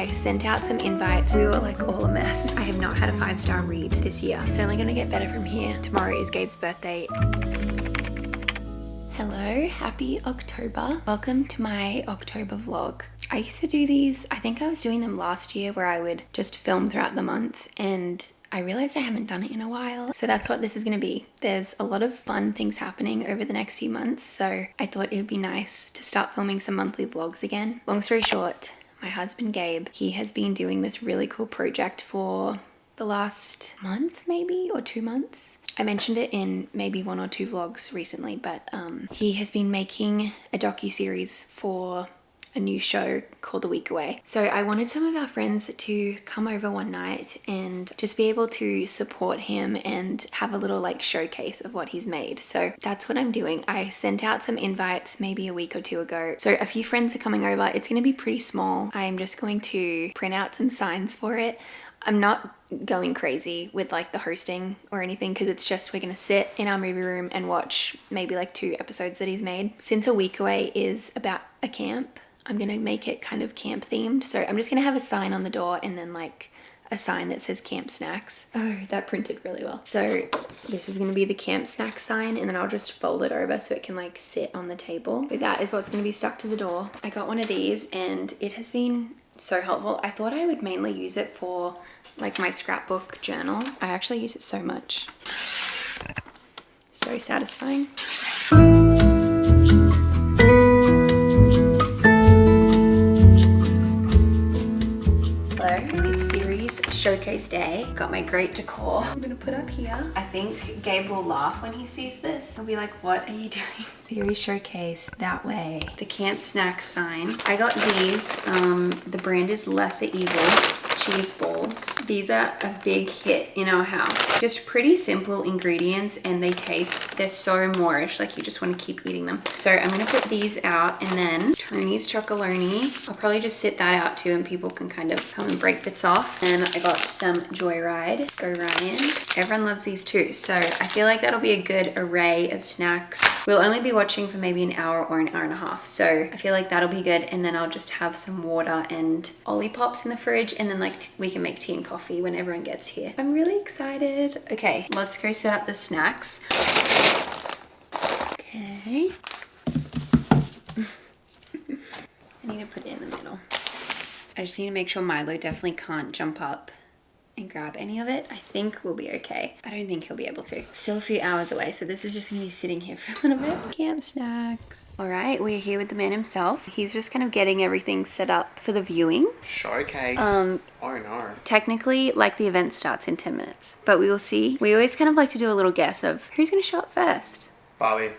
I sent out some invites. We were like all a mess. I have not had a 5-star read this year. It's only gonna get better from here. Tomorrow is Gabe's birthday. Hello, happy October. Welcome to my October vlog. I used to do these, I think I was doing them last year where I would just film throughout the month, and I realized I haven't done it in a while. So that's what this is gonna be. There's a lot of fun things happening over the next few months, so I thought it would be nice to start filming some monthly vlogs again. Long story short, my husband Gabe, he has been doing this really cool project for the last month maybe, or 2 months. I mentioned it in maybe 1 or 2 vlogs recently, but he has been making a docu-series for a new show called A Week Away. So I wanted some of our friends to come over one night and just be able to support him and have a little like showcase of what he's made. So that's what I'm doing. I sent out some invites maybe a week or 2 ago. So a few friends are coming over. It's going to be pretty small. I'm just going to print out some signs for it. I'm not going crazy with like the hosting or anything because it's just we're gonna sit in our movie room and watch maybe like 2 episodes that he's made. Since A Week Away is about a camp, I'm gonna make it kind of camp themed. So I'm just gonna have a sign on the door and then like a sign that says camp snacks. Oh, that printed really well. So this is gonna be the camp snack sign, and then I'll just fold it over so it can like sit on the table. So that is what's gonna be stuck to the door. I got one of these and it has been so helpful. I thought I would mainly use it for like my scrapbook journal. I actually use it so much. So satisfying. Showcase day. Got my great decor I'm gonna put up here. I think Gabe will laugh when he sees this. He'll be like, what are you doing? Theory showcase that way. The camp snack sign. I got these. The brand is Lesser Evil cheese balls. These are a big hit in our house. Just pretty simple ingredients and they're so Moorish, like you just want to keep eating them. So I'm gonna put these out, and then Tony's Chocolonely. I'll probably just sit that out too and people can kind of come and break bits off. And I got some Joyride, Go Ryan. Everyone loves these too. So I feel like that'll be a good array of snacks. We'll only be watching for maybe an hour or an hour and a half. So I feel like that'll be good. And then I'll just have some water and Olipop in the fridge, and then like we can make tea and coffee when everyone gets here. I'm really excited. Okay, let's go set up the snacks. Okay. I need to put it in the middle. I just need to make sure Milo definitely can't jump up and grab any of it. I think we'll be okay. I don't think he'll be able to. Still a few hours away, so this is just gonna be sitting here for a little bit. Camp snacks. All right, we're here with the man himself. He's just kind of getting everything set up for the viewing. Showcase. Oh no. Technically, like the event starts in 10 minutes, but we will see. We always kind of like to do a little guess of who's gonna show up first. Bobby.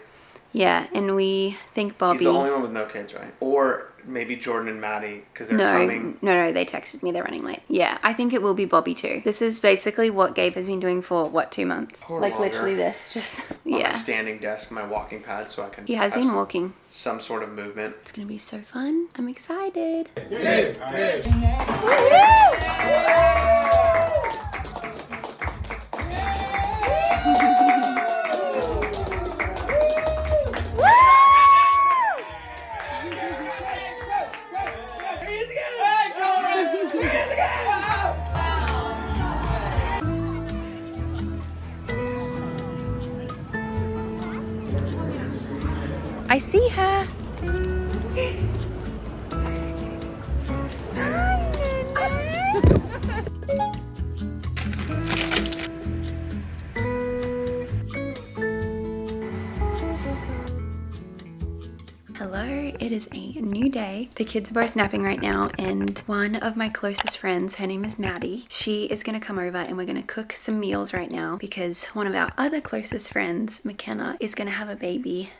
Yeah, and we think Bobby. He's the only one with no kids, right? Or maybe Jordan and Maddie, because they're coming. No, they texted me they're running late. Yeah, I think it will be Bobby too. This is basically what Gabe has been doing for, what, 2 months? Or like longer. literally this, just, On my standing desk, my walking pad, so I can He has been walking. Some sort of movement. It's gonna be so fun. I'm excited. I see her. Hello, it is a new day. The kids are both napping right now, and one of my closest friends, her name is Maddie, she is gonna come over and we're gonna cook some meals right now because one of our other closest friends, McKenna, is gonna have a baby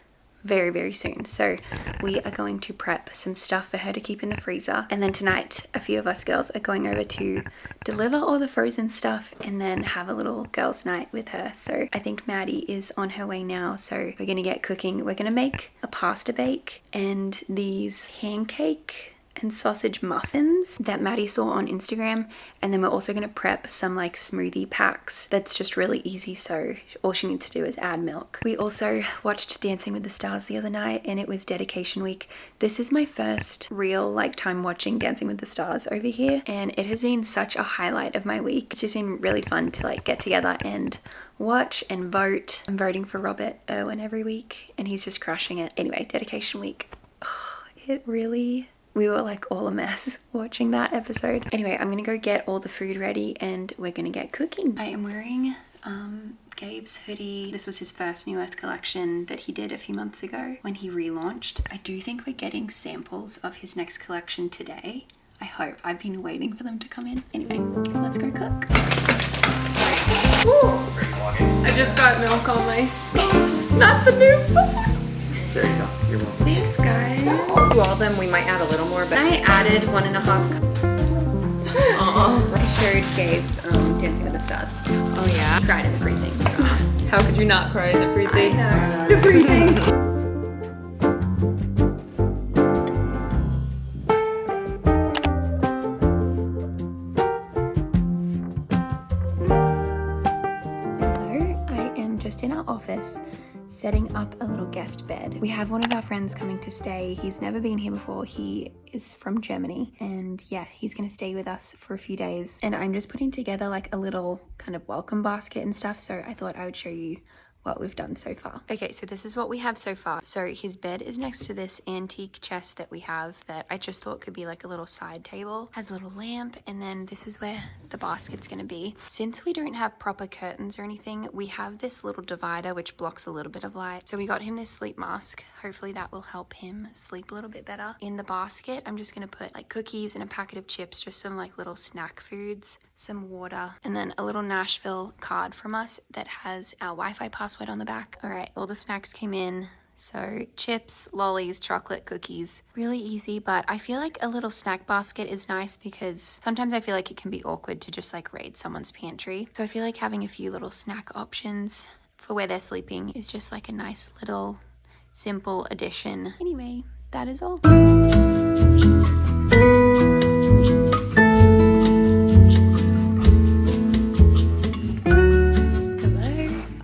very, very soon. So we are going to prep some stuff for her to keep in the freezer. And then tonight, a few of us girls are going over to deliver all the frozen stuff and then have a little girls' night with her. So I think Maddie is on her way now. So we're gonna get cooking. We're gonna make a pasta bake and these pancake and sausage muffins that Maddie saw on Instagram, and then we're also going to prep some like smoothie packs that's just really easy, so all she needs to do is add milk. We also watched Dancing with the Stars the other night, and it was dedication week. This is my first real like time watching Dancing with the Stars over here, and it has been such a highlight of my week. It's just been really fun to like get together and watch and vote. I'm voting for Robert Irwin every week, and he's just crushing it. Anyway, dedication week. Oh, we were like all a mess watching that episode. Anyway, I'm gonna go get all the food ready and we're gonna get cooking. I am wearing Gabe's hoodie. This was his first New Earth collection that he did a few months ago when he relaunched. I do think we're getting samples of his next collection today. I hope. I've been waiting for them to come in. Anyway, let's go cook. Ooh. I just got milk on my not the new phone. There you go. You're welcome. Thanks, guys. I'll do all of them. We might add a little more, but I added 1.5 cups. Aw. I showed Gabe Dancing with the Stars. Oh yeah. He cried in the breathing. How could you not cry in the breathing? I know. The breathing. Hello, I am just in our office setting up a little guest bed. We have one of our friends coming to stay. He's never been here before. He is from Germany, and yeah, he's gonna stay with us for a few days. And I'm just putting together like a little kind of welcome basket and stuff, so I thought I would show you what we've done so far. Okay, so this is what we have so far. So his bed is next to this antique chest that we have that I just thought could be like a little side table. Has a little lamp, and then this is where the basket's gonna be. Since we don't have proper curtains or anything, we have this little divider which blocks a little bit of light. So we got him this sleep mask. Hopefully that will help him sleep a little bit better. In the basket, I'm just gonna put like cookies and a packet of chips, just some like little snack foods, some water, and then a little Nashville card from us that has our Wi-Fi password on the back. All right, all the snacks came in. So chips, lollies, chocolate, cookies. Really easy, but I feel like a little snack basket is nice because sometimes I feel like it can be awkward to just like raid someone's pantry. So I feel like having a few little snack options for where they're sleeping is just like a nice little simple addition. Anyway, that is all.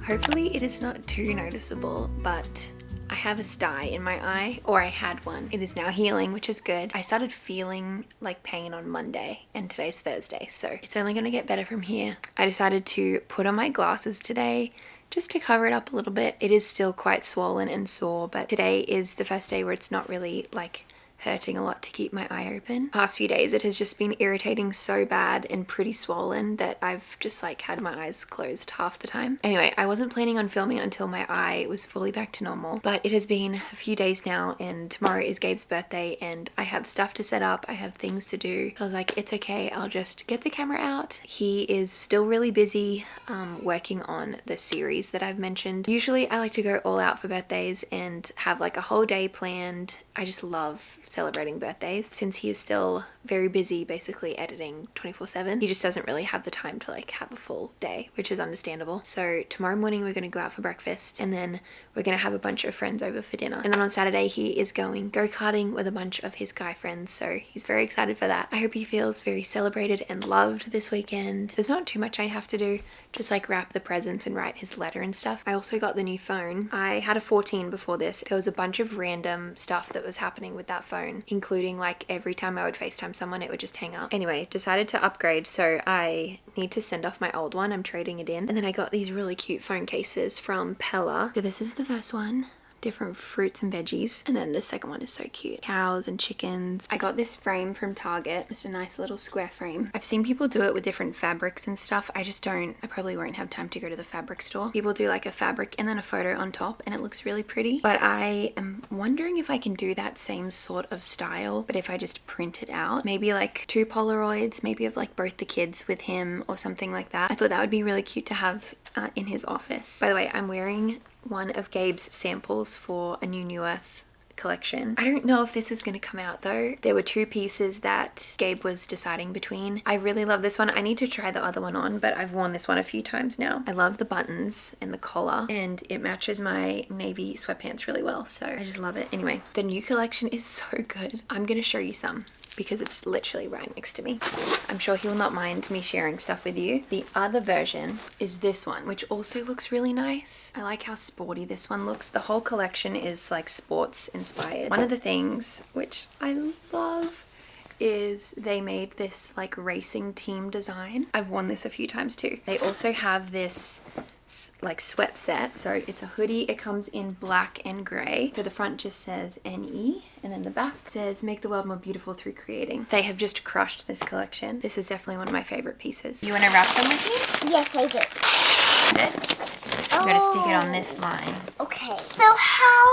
Hopefully it is not too noticeable, but I have a sty in my eye, or I had one. It is now healing, which is good. I started feeling like pain on Monday, and today's Thursday, so it's only gonna get better from here. I decided to put on my glasses today just to cover it up a little bit. It is still quite swollen and sore, but today is the first day where it's not really like hurting a lot to keep my eye open. Past few days it has just been irritating so bad and pretty swollen that I've just like had my eyes closed half the time. Anyway, I wasn't planning on filming until my eye was fully back to normal, but it has been a few days now, and tomorrow is Gabe's birthday and I have stuff to set up, I have things to do. So I was like, it's okay, I'll just get the camera out. He is still really busy working on the series that I've mentioned. Usually I like to go all out for birthdays and have like a whole day planned. I just love celebrating birthdays. Since he is still very busy basically editing 24/7, he just doesn't really have the time to like have a full day, which is understandable. So tomorrow morning we're gonna go out for breakfast, and then we're gonna have a bunch of friends over for dinner, and then on Saturday he is going go-karting with a bunch of his guy friends, so he's very excited for that. I hope he feels very celebrated and loved this weekend. There's not too much I have to do, just like wrap the presents and write his letter and stuff. I also got the new phone. I had a 14 before this. There was a bunch of random stuff that was happening with that phone, including like every time I would FaceTime someone it would just hang up. Anyway, decided to upgrade, so I need to send off my old one. I'm trading it in. And then I got these really cute phone cases from Pella. So this is the first one. Different fruits and veggies, and then the second one is so cute, cows and chickens. I got this frame from Target, just a nice little square frame. I've seen people do it with different fabrics and stuff. I probably won't have time to go to the fabric store. People do like a fabric and then a photo on top, and it looks really pretty, but I am wondering if I can do that same sort of style, but if I just print it out, maybe like 2 Polaroids, maybe of like both the kids with him or something like that. I thought that would be really cute to have in his office. By the way, I'm wearing one of Gabe's samples for a new Earth collection. I don't know if this is going to come out though. There were 2 pieces that Gabe was deciding between. I really love this one. I need to try the other one on, but I've worn this one a few times now. I love the buttons and the collar, and it matches my navy sweatpants really well, so I just love it. Anyway, the new collection is so good. I'm going to show you some because it's literally right next to me. I'm sure he will not mind me sharing stuff with you. The other version is this one, which also looks really nice. I like how sporty this one looks. The whole collection is like sports inspired. One of the things which I love is they made this like racing team design. I've worn this a few times too. They also have this like sweat set. So it's a hoodie. It comes in black and gray. So the front just says NE, and then the back says make the world more beautiful through creating. They have just crushed this collection. This is definitely one of my favorite pieces. You want to wrap them with me? Yes, I do. This. I'm gonna stick it on this line. Okay. So how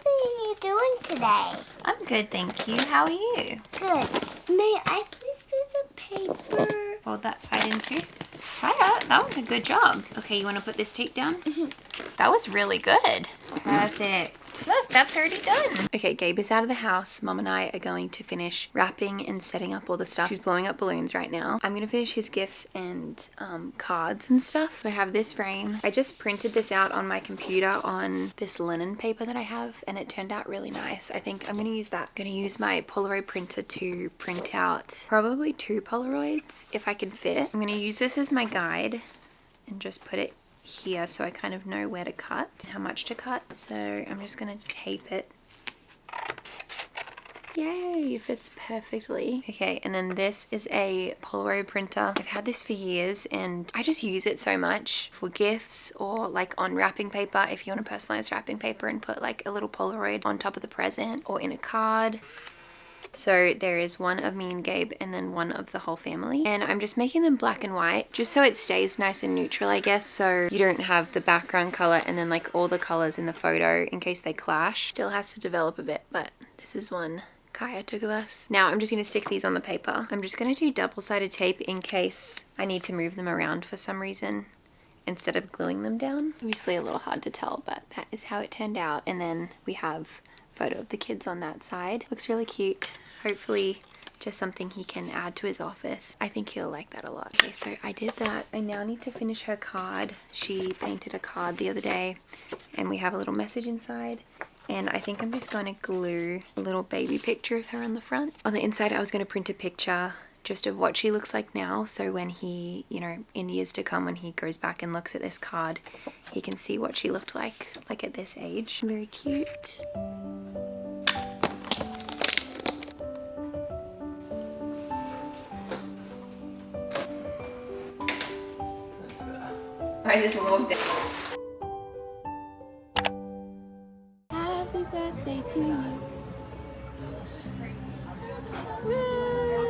are you doing today? I'm good, thank you. How are you? Good. May I please use a paper? Fold that side in too. Hiya, that was a good job. Okay, you want to put this tape down? That was really good. Perfect. Look, that's already done. Okay, Gabe is out of the house. Mom and I are going to finish wrapping and setting up all the stuff. He's blowing up balloons right now. I'm going to finish his gifts and cards and stuff. I have this frame. I just printed this out on my computer on this linen paper that I have, and it turned out really nice. I think I'm going to use that. I'm going to use my Polaroid printer to print out probably 2 Polaroids if I can fit. I'm going to use this as my guide and just put it here so I kind of know where to cut, how much to cut. So I'm just gonna tape it. Yay, it fits perfectly. Okay, and then this is a Polaroid printer. I've had this for years and I just use it so much for gifts or like on wrapping paper. If you want to personalize wrapping paper and put like a little Polaroid on top of the present or in a card. So there is one of me and Gabe and then one of the whole family. And I'm just making them black and white just so it stays nice and neutral, I guess. So you don't have the background color and then like all the colors in the photo in case they clash. Still has to develop a bit, but this is one Kaya took of us. Now I'm just going to stick these on the paper. I'm just going to do double-sided tape in case I need to move them around for some reason instead of gluing them down. Obviously a little hard to tell, but that is how it turned out. And then we have photo of the kids on that side. Looks really cute. Hopefully just something he can add to his office. I think he'll like that a lot. Okay, so I did that. I now need to finish her card. She painted a card the other day and we have a little message inside. And I think I'm just going to glue a little baby picture of her on the front. On the inside, I was going to print a picture just of what she looks like now. So when he, you know, in years to come, when he goes back and looks at this card, he can see what she looked like at this age. Very cute. I just walked in. Happy birthday to you.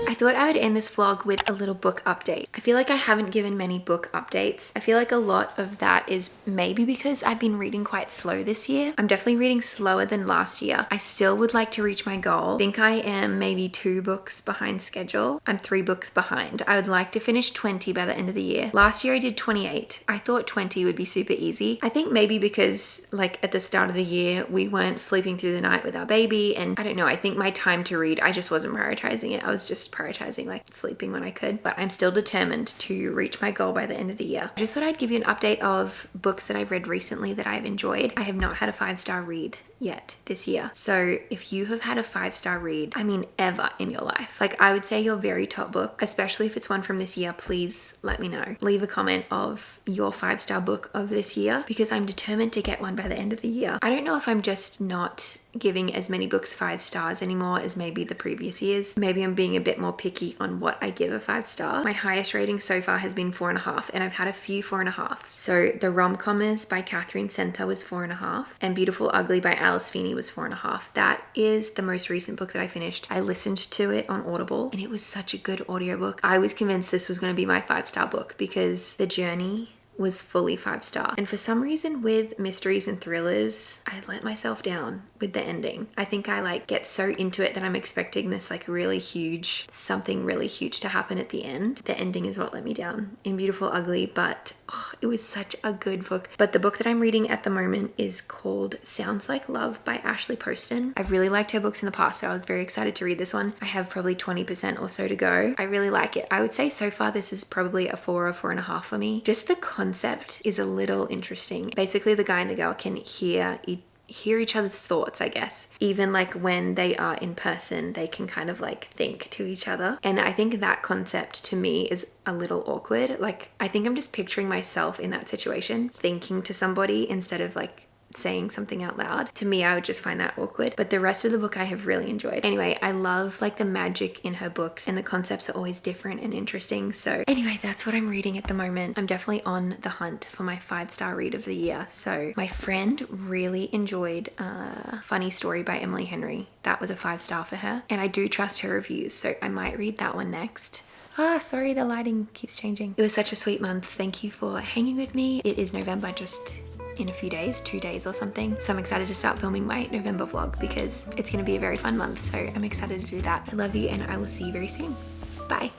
I thought I would end this vlog with a little book update. I feel like I haven't given many book updates. I feel like a lot of that is maybe because I've been reading quite slow this year. I'm definitely reading slower than last year. I still would like to reach my goal. I think I am maybe 2 books behind schedule. I'm 3 books behind. I would like to finish 20 by the end of the year. Last year I did 28. I thought 20 would be super easy. I think maybe because like at the start of the year, we weren't sleeping through the night with our baby. And I don't know, I think my time to read, I just wasn't prioritizing it. I was just prioritizing like sleeping when I could, but I'm still determined to reach my goal by the end of the year. I just thought I'd give you an update of books that I've read recently that I've enjoyed. I have not had a 5-star read yet this year. So if you have had a 5-star read, I mean ever in your life, like I would say your very top book, especially if it's one from this year, please let me know. Leave a comment of your 5-star book of this year because I'm determined to get one by the end of the year. I don't know if I'm just not giving as many books 5 stars anymore as maybe the previous years. Maybe I'm being a bit more picky on what I give a 5-star. My highest rating so far has been 4.5 and I've had a few 4.5s. So The Rom-Commers by Catherine Center was 4.5 and Beautiful Ugly by Alice Feeney was 4.5. That is the most recent book that I finished. I listened to it on Audible and it was such a good audiobook. I was convinced this was going to be my 5-star book because the journey was fully 5-star. And for some reason with mysteries and thrillers, I let myself down with the ending. I think I like get so into it that I'm expecting this like really huge, something really huge to happen at the end. The ending is what let me down in Beautiful Ugly, but it was such a good book. But the book that I'm reading at the moment is called Sounds Like Love by Ashley Poston. I've really liked her books in the past, so I was very excited to read this one. I have probably 20% or so to go. I really like it. I would say so far this is probably a 4 or 4.5 for me. Just the concept is a little interesting. Basically the guy and the girl can hear each other's thoughts, I guess. Even like when they are in person, they can kind of like think to each other. And I think that concept to me is a little awkward. Like I think I'm just picturing myself in that situation, thinking to somebody instead of like saying something out loud. To me, I would just find that awkward. But the rest of the book I have really enjoyed. Anyway, I love like the magic in her books and the concepts are always different and interesting. So anyway, that's what I'm reading at the moment. I'm definitely on the hunt for my 5-star read of the year. So my friend really enjoyed Funny Story by Emily Henry. That was a 5-star for her. And I do trust her reviews, so I might read that one next. Sorry, the lighting keeps changing. It was such a sweet month. Thank you for hanging with me. It is November, just in a few days, 2 days or something. So I'm excited to start filming my November vlog because it's going to be a very fun month. So I'm excited to do that. I love you and I will see you very soon. Bye.